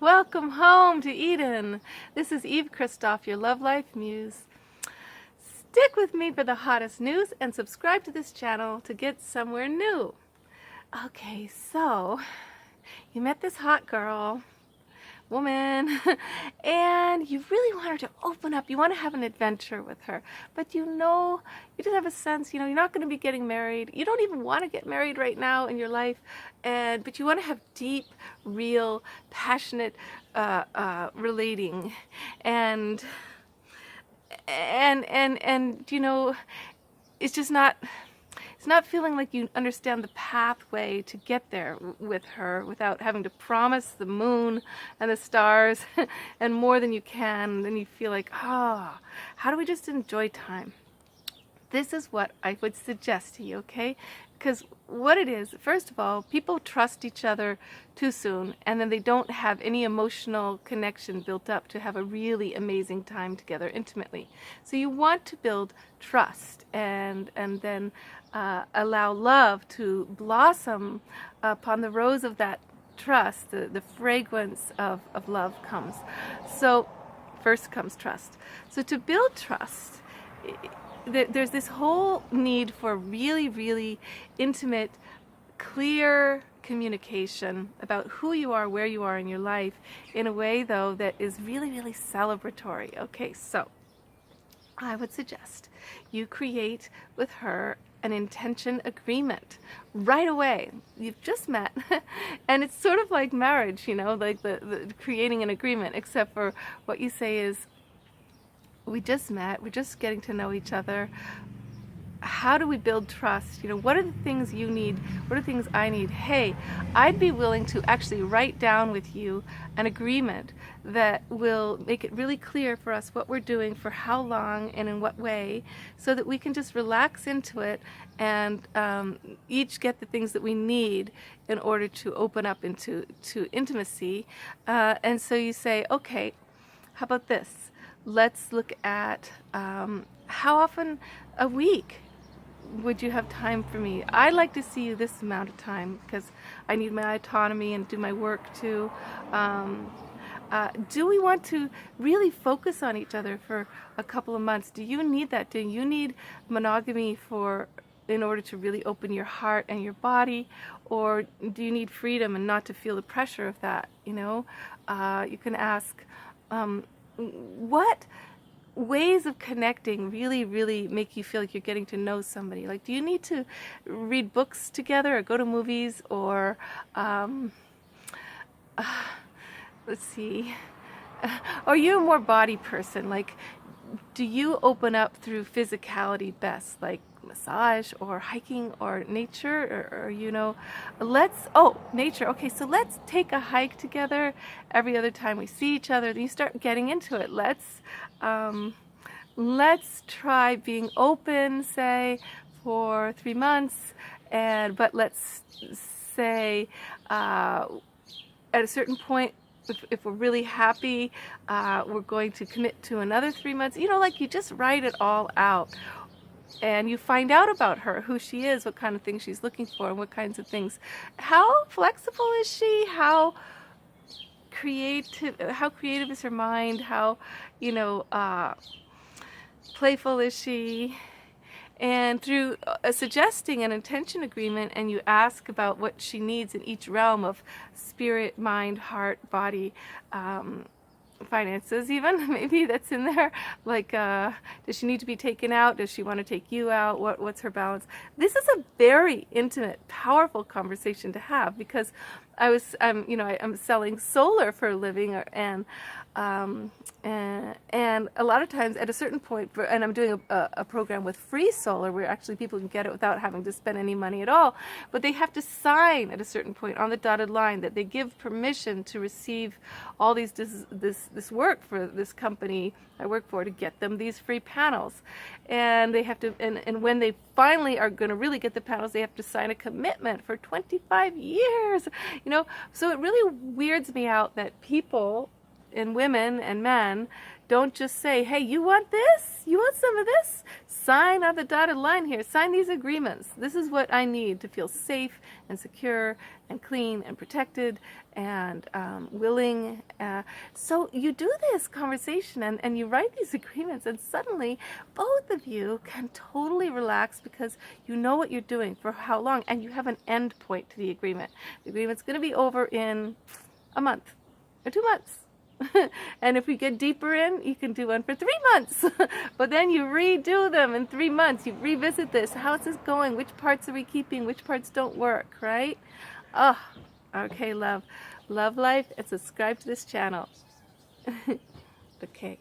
Welcome home to Eden. This is Eve Christoph, your Love Life Muse. Stick with me for the hottest news and subscribe to this channel to get somewhere new. Okay, so you met this hot woman, and you really want her to open up. You want to have an adventure with her, but you just have a sense, you're not going to be getting married. You don't even want to get married right now in your life, but you want to have deep, real, passionate relating, and it's just not. It's not feeling like you understand the pathway to get there with her without having to promise the moon and the stars and more than you can. Then you feel like, how do we just enjoy time? This is what I would suggest to you, okay? Because what it is, first of all, people trust each other too soon, and then they don't have any emotional connection built up to have a really amazing time together intimately. So you want to build trust and then allow love to blossom upon the rose of that trust. The fragrance of love comes. So first comes trust. So to build trust, there's this whole need for really, really intimate, clear communication about who you are, where you are in your life, in a way, though, that is really, really celebratory. Okay, so I would suggest you create with her an intention agreement right away. You've just met, and it's sort of like marriage, like the creating an agreement, except for what you say is, we just met, we're just getting to know each other. How do we build trust? What are the things you need? What are the things I need? Hey, I'd be willing to actually write down with you an agreement that will make it really clear for us what we're doing, for how long, and in what way, so that we can just relax into it and each get the things that we need in order to open up into intimacy. And so you say, okay, how about this? Let's look at how often a week would you have time for me? I'd like to see you this amount of time because I need my autonomy and do my work too. Do we want to really focus on each other for a couple of months? Do you need that? Do you need monogamy in order to really open your heart and your body? Or do you need freedom and not to feel the pressure of that? You can ask, what ways of connecting really, really make you feel like you're getting to know somebody? Like, do you need to read books together or go to movies, or let's see, are you a more body person? Like, do you open up through physicality best, like massage or hiking or nature, or nature. Okay, so let's take a hike together every other time we see each other. Then you start getting into it. Let's try being open, say, for 3 months, but let's say at a certain point, if we're really happy, we're going to commit to another 3 months. Like, you just write it all out. And you find out about her, who she is, what kind of things she's looking for, and what kinds of things. How flexible is she? How creative is her mind? How, playful is she? And through suggesting an intention agreement, and you ask about what she needs in each realm of spirit, mind, heart, body, finances even, maybe that's in there, like does she need to be taken out? Does she want to take you out? What's her balance? This is a very intimate, powerful conversation to have, because I'm selling solar for a living, and a lot of times at a certain point, and I'm doing a program with free solar where actually people can get it without having to spend any money at all, but they have to sign at a certain point on the dotted line that they give permission to receive all this work for this company I work for, to get them these free panels. And they have to, and when they finally are going to really get the panels, they have to sign a commitment for 25 years. So it really weirds me out that people, and women and men, Don't just say, hey, you want this? You want some of this? Sign on the dotted line here. Sign these agreements. This is what I need to feel safe and secure and clean and protected and willing. So you do this conversation and you write these agreements, and suddenly both of you can totally relax because you know what you're doing for how long, and you have an end point to the agreement. The agreement's going to be over in a month or 2 months. And if we get deeper in, you can do one for 3 months. But then you redo them in 3 months. You revisit this. How's this going? Which parts are we keeping? Which parts don't work, right? Oh, okay, love. Love life and subscribe to this channel. Okay.